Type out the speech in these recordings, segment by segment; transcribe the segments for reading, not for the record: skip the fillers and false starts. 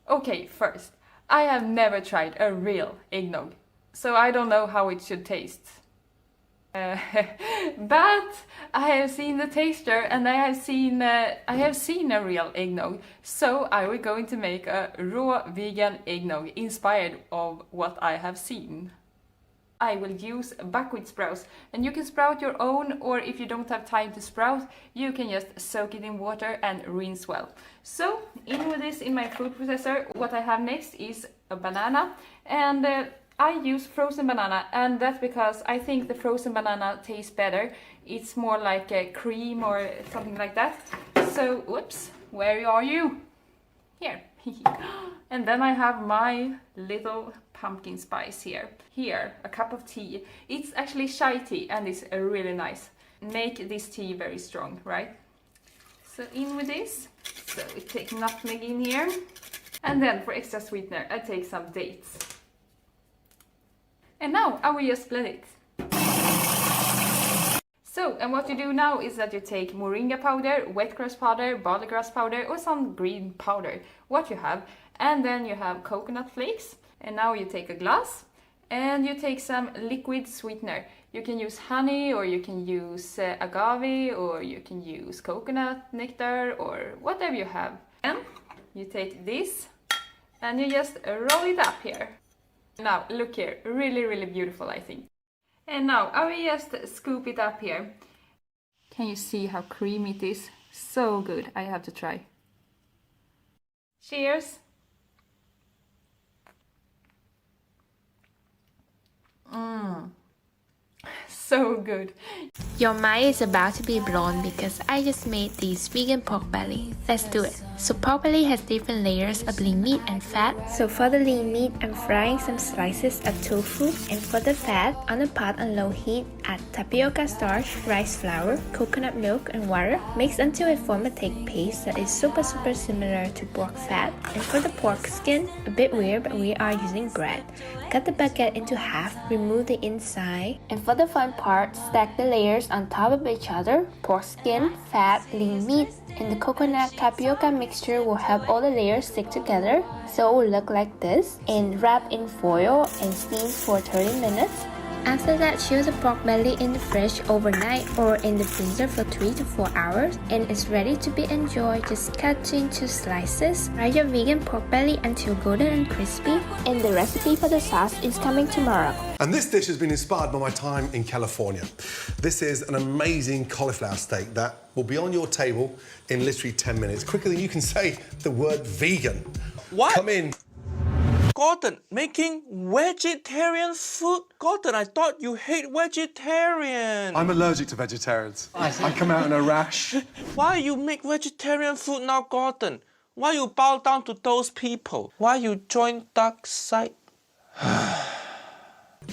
Okay, first, I have never tried a real eggnog, so I don't know how it should taste. But I have seen the taster and I have seen a real eggnog, so I will going to make a raw vegan eggnog inspired of what I have seen. I will use buckwheat sprouts, and you can sprout your own, or if you don't have time to sprout, you can just soak it in water and rinse well. So, in with this in my food processor. What I have next is a banana, and I use frozen banana, and that's because I think the frozen banana tastes better. It's more like a cream or something like that. So, whoops, where are you? Here. And then I have my little pumpkin spice here. Here, a cup of tea. It's actually chai tea and it's really nice. Make this tea very strong, right? So in with this. So we take nutmeg in here. And then for extra sweetener, I take some dates. And now I will just blend it. So, and what you do now is that you take moringa powder, wet grass powder, barley grass powder, or some green powder, what you have. And then you have coconut flakes. And now you take a glass and you take some liquid sweetener. You can use honey, or you can use agave, or you can use coconut nectar, or whatever you have. And you take this and you just roll it up here. Now, look here, really, really beautiful, I think. And now I will just scoop it up here. Can you see how creamy it is? So good, I have to try. Cheers! So good. Your mind is about to be blown because I just made these vegan pork belly. Let's do it. So pork belly has different layers of lean meat and fat. So for the lean meat, I'm frying some slices of tofu, and for the fat, on a pot on low heat, add tapioca starch, rice flour, coconut milk, and water. Mix until it forms a thick paste that is super similar to pork fat. And for the pork skin, a bit weird, but we are using bread. Cut the baguette into half, remove the inside, and for the fun part, stack the layers on top of each other. Pork skin, fat, lean meat, and the coconut tapioca mixture will help all the layers stick together, so it will look like this. And wrap in foil and steam for 30 minutes. After that, chill the pork belly in the fridge overnight or in the freezer for 3 to 4 hours, and it's ready to be enjoyed. Just cut into slices. Fry your vegan pork belly until golden and crispy, and the recipe for the sauce is coming tomorrow. And this dish has been inspired by my time in California. This is an amazing cauliflower steak that will be on your table in literally 10 minutes, quicker than you can say the word vegan. What? Come in. Gordon, making vegetarian food? Gordon, I thought you hate vegetarian. I'm allergic to vegetarians. I come out in a rash. Why you make vegetarian food now, Gordon? Why you bow down to those people? Why you join dark side?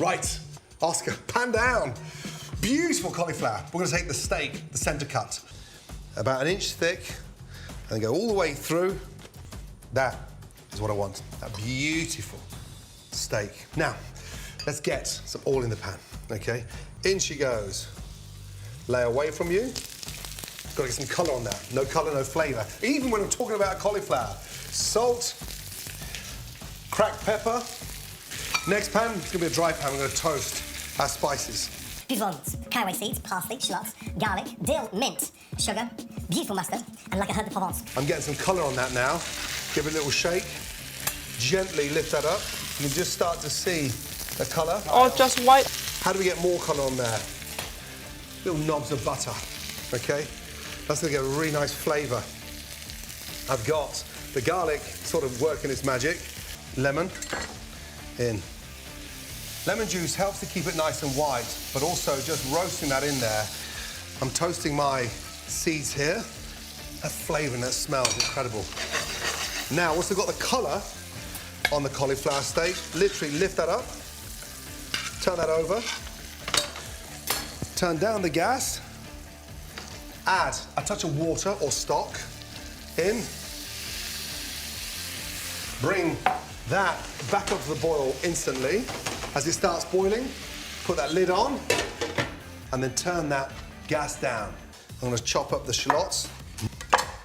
Right, Oscar, pan down. Beautiful cauliflower. We're going to take the steak, the centre cut, about 1 inch thick, and go all the way through. That is what I want, that beautiful steak. Now, let's get some oil in the pan, okay? In she goes. Lay away from you. Got to get some colour on that. No colour, no flavour. Even when I'm talking about cauliflower. Salt, cracked pepper. Next pan, it's going to be a dry pan. We're going to toast our spices. Pigeons, caraway seeds, parsley, shallots, garlic, dill, mint, sugar, beautiful mustard, and like a herb de Provence. I'm getting some colour on that now. Give it a little shake. Gently lift that up. You can just start to see the colour. Or just white? How do we get more colour on there? Little knobs of butter, okay? That's going to get a really nice flavour. I've got the garlic sort of working its magic. Lemon in. Lemon juice helps to keep it nice and white, but also just roasting that in there. I'm toasting my seeds here. That flavour and that smell is incredible. Now, once I've got the colour on the cauliflower steak, literally lift that up, turn that over, turn down the gas, add a touch of water or stock in, bring that back up to the boil instantly. As it starts boiling, put that lid on, and then turn that gas down. I'm going to chop up the shallots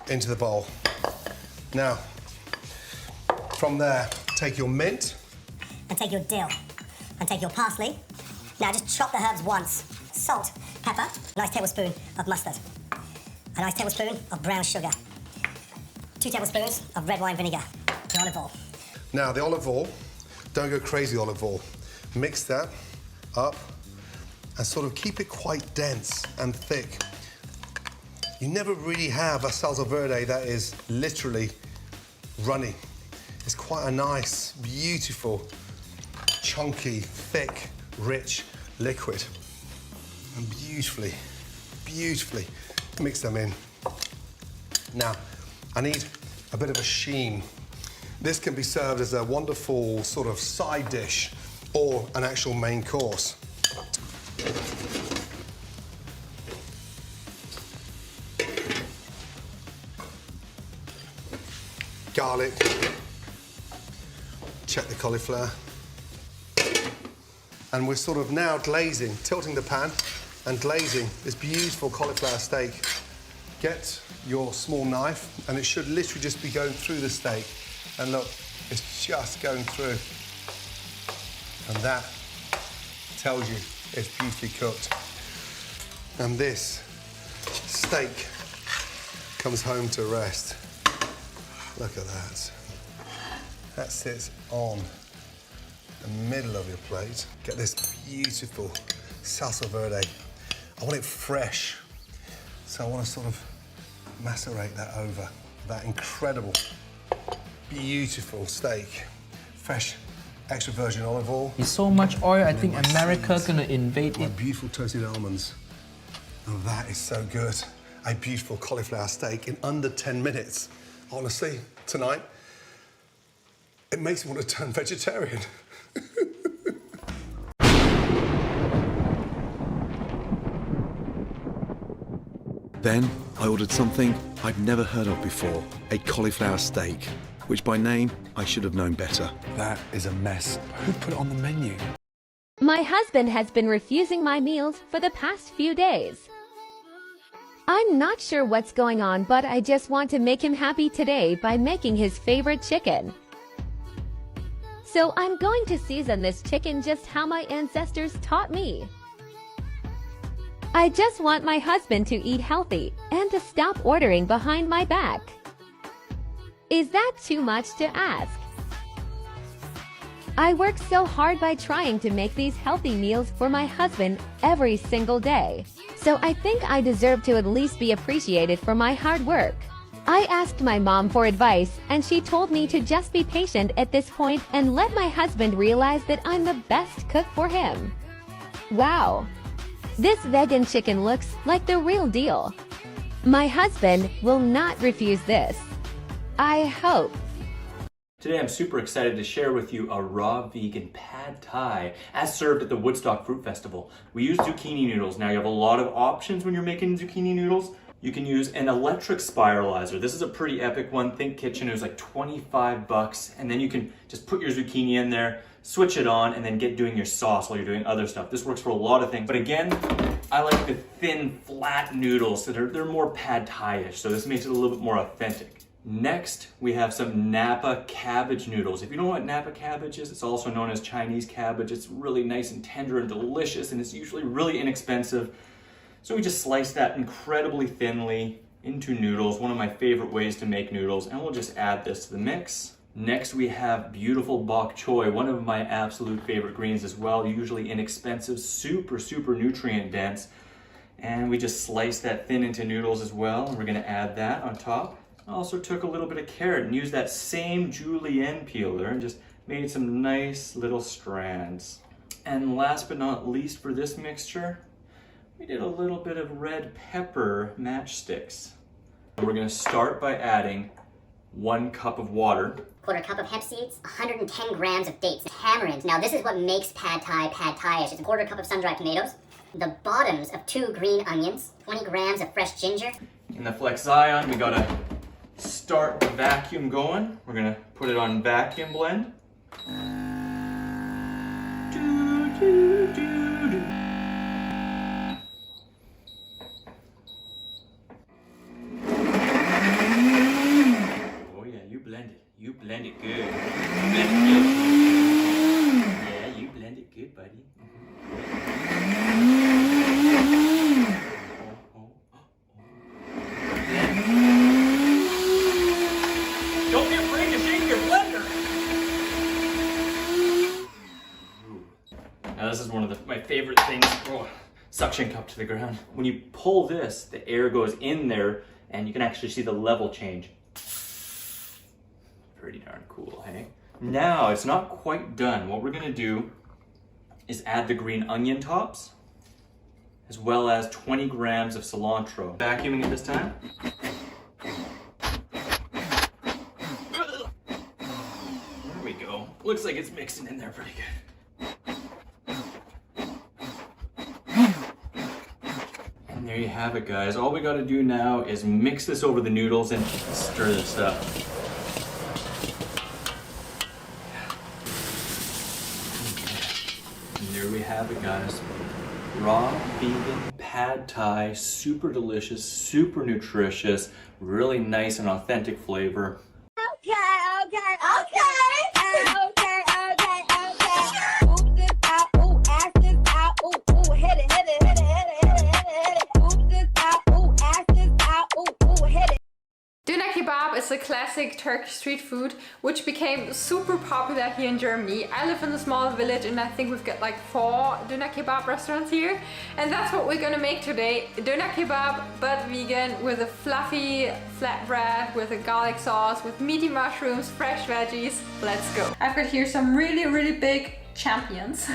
into the bowl. Now, From there, take your mint. And take your dill. And take your parsley. Now just chop the herbs once. Salt, pepper, a nice tablespoon of mustard. A nice tablespoon of brown sugar. 2 tablespoons of red wine vinegar. The olive oil. Now the olive oil, don't go crazy olive oil. Mix that up and sort of keep it quite dense and thick. You never really have a salsa verde that is literally runny. It's quite a nice, beautiful, chunky, thick, rich liquid. And beautifully, beautifully mix them in. Now, I need a bit of a sheen. This can be served as a wonderful sort of side dish or an actual main course. Garlic. Check the cauliflower. And we're sort of now glazing, tilting the pan and glazing this beautiful cauliflower steak. Get your small knife and it should literally just be going through the steak. And look, it's just going through. And that tells you it's beautifully cooked. And this steak comes home to rest. Look at that. That sits on the middle of your plate. Get this beautiful salsa verde. I want it fresh. So I want to sort of macerate that over. That incredible, beautiful steak. Fresh, extra virgin olive oil. It's so much oil, I think America's gonna invade My it. beautiful toasted almonds. And that is so good. A beautiful cauliflower steak in under 10 minutes. Honestly, tonight, it makes me want to turn vegetarian. Then I ordered something I'd never heard of before, a cauliflower steak, which by name I should have known better. That is a mess. Who put it on the menu? My husband has been refusing my meals for the past few days. I'm not sure what's going on, but I just want to make him happy today by making his favorite chicken. So I'm going to season this chicken just how my ancestors taught me. I just want my husband to eat healthy and to stop ordering behind my back. Is that too much to ask? I work so hard by trying to make these healthy meals for my husband every single day. So I think I deserve to at least be appreciated for my hard work. I asked my mom for advice and she told me to just be patient at this point and let my husband realize that I'm the best cook for him. Wow. This vegan chicken looks like the real deal. My husband will not refuse this. I hope. Today I'm super excited to share with you a raw vegan pad thai as served at the Woodstock Fruit Festival. We use zucchini noodles. Now you have a lot of options when you're making zucchini noodles. You can use an electric spiralizer. This is a pretty epic one. Think kitchen, it was like 25 bucks. And then you can just put your zucchini in there, switch it on, and then get doing your sauce while you're doing other stuff. This works for a lot of things. But again, I like the thin, flat noodles. So they're more pad thai-ish. So this makes it a little bit more authentic. Next, we have some Napa cabbage noodles. If you don't know what Napa cabbage is, it's also known as Chinese cabbage. It's really nice and tender and delicious, and it's usually really inexpensive. So we just slice that incredibly thinly into noodles, one of my favorite ways to make noodles, and we'll just add this to the mix. Next, we have beautiful bok choy, one of my absolute favorite greens as well, usually inexpensive, super, super nutrient dense. And we just slice that thin into noodles as well, and we're gonna add that on top. I also took a little bit of carrot and used that same julienne peeler and just made some nice little strands. And last but not least for this mixture, we did a little bit of red pepper matchsticks. We're gonna start by adding 1 cup of water. 1/4 cup of hemp seeds, 110 grams of dates, tamarinds. Now this is what makes pad thai-ish. It's 1/4 cup of sun-dried tomatoes, the bottoms of 2 green onions, 20 grams of fresh ginger. In the Flex Ion, we gotta start the vacuum going. We're gonna put it on vacuum blend. Oh yeah, you blend it. it good. Blend it good. Yeah, you blend it good, buddy. Don't be afraid to shake your blender. Ooh. Now this is one of my favorite things. Oh, suction cup to the ground. When you pull this, the air goes in there and you can actually see the level change. Pretty darn cool, hey? Now it's not quite done. What we're gonna do is add the green onion tops, as well as 20 grams of cilantro. Vacuuming it this time. There we go. Looks like it's mixing in there pretty good. And there you have it, guys. All we gotta do now is mix this over the noodles and stir this up. And there we have it, guys. Raw vegan pad thai, super delicious, super nutritious, really nice and authentic flavor. Okay. Oop this out, ooh, ass this out, ooh, hit it. Oop this out, ooh, ass this out, ooh, hit it. Döner kebab is a classic Turkish street food which became super popular here in Germany. I live in a small village and I think we've got like 4 döner kebab restaurants here. And that's what we're gonna make today. Döner kebab, but vegan, with a fluffy flatbread, with a garlic sauce, with meaty mushrooms, fresh veggies. Let's go. I've got here some really big champions.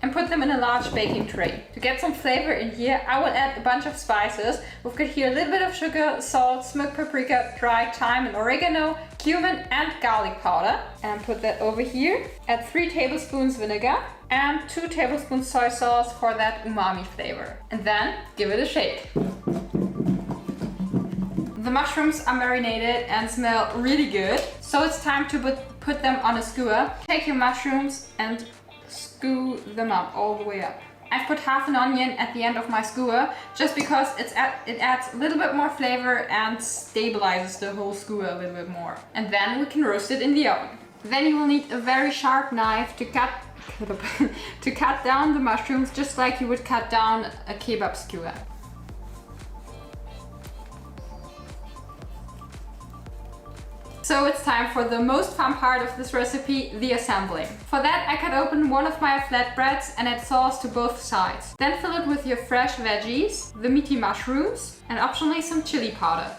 And put them in a large baking tray. To get some flavor in here, I will add a bunch of spices. We've got here a little bit of sugar, salt, smoked paprika, dried thyme and oregano, cumin and garlic powder. And put that over here. Add 3 tablespoons vinegar and 2 tablespoons soy sauce for that umami flavor. And then give it a shake. The mushrooms are marinated and smell really good. So it's time to put them on a skewer. Take your mushrooms and skew them up all the way up. I've put half an onion at the end of my skewer just because it adds a little bit more flavor and stabilizes the whole skewer a little bit more. And then we can roast it in the oven. Then you will need a very sharp knife to cut down the mushrooms just like you would cut down a kebab skewer. So it's time for the most fun part of this recipe, the assembling. For that I cut open one of my flatbreads and add sauce to both sides. Then fill it with your fresh veggies, the meaty mushrooms and optionally some chili powder.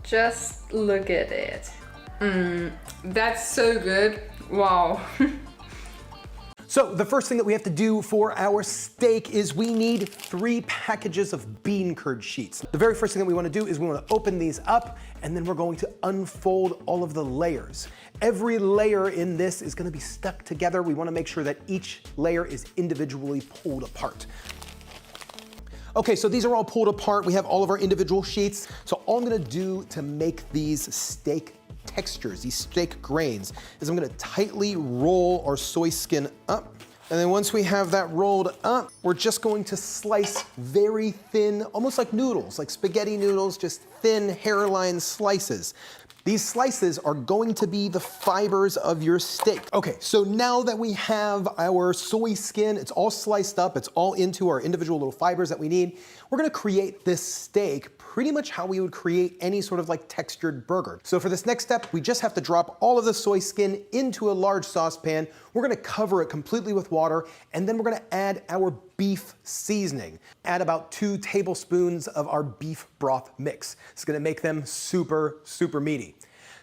Just look at it. That's so good. Wow. So the first thing that we have to do for our steak is we need 3 packages of bean curd sheets. The very first thing that we want to do is we want to open these up and then we're going to unfold all of the layers. Every layer in this is going to be stuck together. We want to make sure that each layer is individually pulled apart. Okay, so these are all pulled apart. We have all of our individual sheets. So all I'm going to do to make these steak textures, these steak grains, is I'm gonna tightly roll our soy skin up. And then once we have that rolled up, we're just going to slice very thin, almost like noodles, like spaghetti noodles, just thin hairline slices. These slices are going to be the fibers of your steak. Okay, so now that we have our soy skin, it's all sliced up, it's all into our individual little fibers that we need, we're gonna create this steak pretty much how we would create any sort of like textured burger. So for this next step, we just have to drop all of the soy skin into a large saucepan. We're gonna cover it completely with water, and then we're gonna add our beef seasoning. Add about 2 tablespoons of our beef broth mix. It's gonna make them super meaty.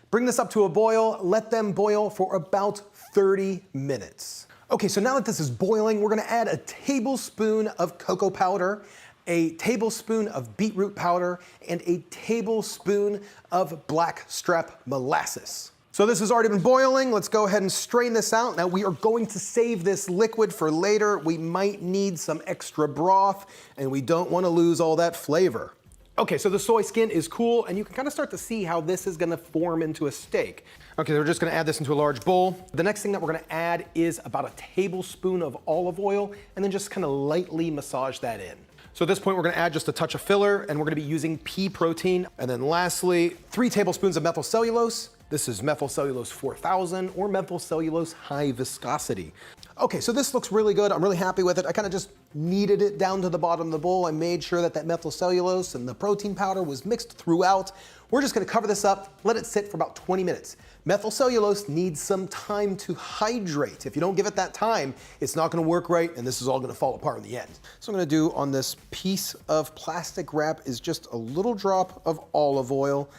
Bring this up to a boil, let them boil for about 30 minutes. Okay, so now that this is boiling, we're gonna add a tablespoon of cocoa powder, a tablespoon of beetroot powder, and a tablespoon of blackstrap molasses. So this has already been boiling. Let's go ahead and strain this out. Now we are going to save this liquid for later. We might need some extra broth, and we don't want to lose all that flavor. Okay, so the soy skin is cool, and you can kind of start to see how this is gonna form into a steak. Okay, we're just gonna add this into a large bowl. The next thing that we're gonna add is about a tablespoon of olive oil, and then just kind of lightly massage that in. So at this point, we're gonna add just a touch of filler, and we're gonna be using pea protein. And then lastly, 3 tablespoons of methyl cellulose This is methylcellulose 4000 or methylcellulose high viscosity. Okay, so this looks really good. I'm really happy with it. I kind of just kneaded it down to the bottom of the bowl. I made sure that methylcellulose and the protein powder was mixed throughout. We're just gonna cover this up, let it sit for about 20 minutes. Methylcellulose needs some time to hydrate. If you don't give it that time, it's not gonna work right, and this is all gonna fall apart in the end. So I'm gonna do on this piece of plastic wrap is just a little drop of olive oil.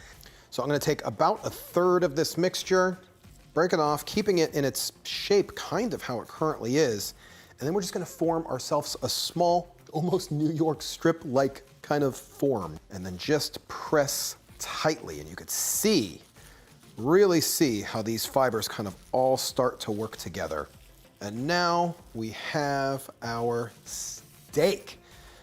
So I'm gonna take about 1/3 of this mixture, break it off, keeping it in its shape, kind of how it currently is. And then we're just gonna form ourselves a small, almost New York strip-like kind of form. And then just press tightly. And you could see, really see how these fibers kind of all start to work together. And now we have our steak.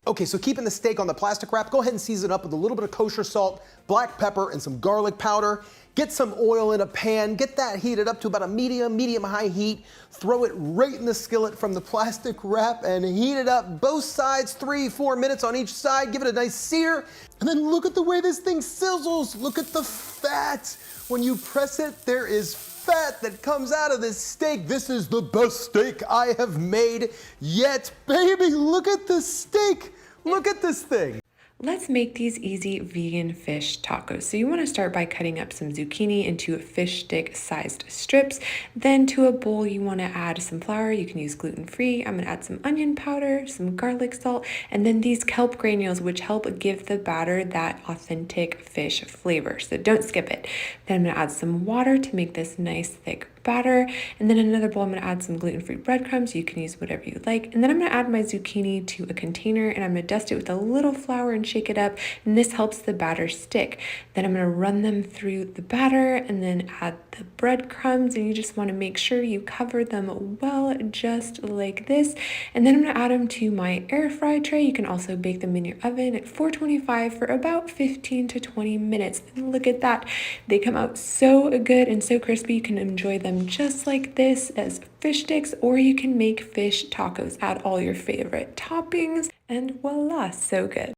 Okay, so keeping the steak on the plastic wrap, go ahead and season it up with a little bit of kosher salt, black pepper, and some garlic powder. Get some oil in a pan, get that heated up to about a medium-high heat. Throw it right in the skillet from the plastic wrap and heat it up both sides, 3-4 minutes on each side. Give it a nice sear. And then look at the way this thing sizzles. Look at the fat. When you press it, there is fat that comes out of this steak. This is the best steak I have made yet. Baby, look at this steak. Look at this thing. Let's make these easy vegan fish tacos. So you want to start by cutting up some zucchini into fish stick sized strips. Then to a bowl you want to add some flour. You can use gluten-free. I'm going to add some onion powder, some garlic salt, and then these kelp granules, which help give the batter that authentic fish flavor. So don't skip it. Then I'm going to add some water to make this nice thick batter. And then in another bowl, I'm going to add some gluten-free breadcrumbs. You can use whatever you like. And then I'm going to add my zucchini to a container and I'm going to dust it with a little flour and shake it up. And this helps the batter stick. Then I'm going to run them through the batter and then add the breadcrumbs. And you just want to make sure you cover them well, just like this. And then I'm going to add them to my air fry tray. You can also bake them in your oven at 425 for about 15 to 20 minutes. And look at that. They come out so good and so crispy. You can enjoy them just like this as fish sticks, or you can make fish tacos. Add all your favorite toppings and voila, so good.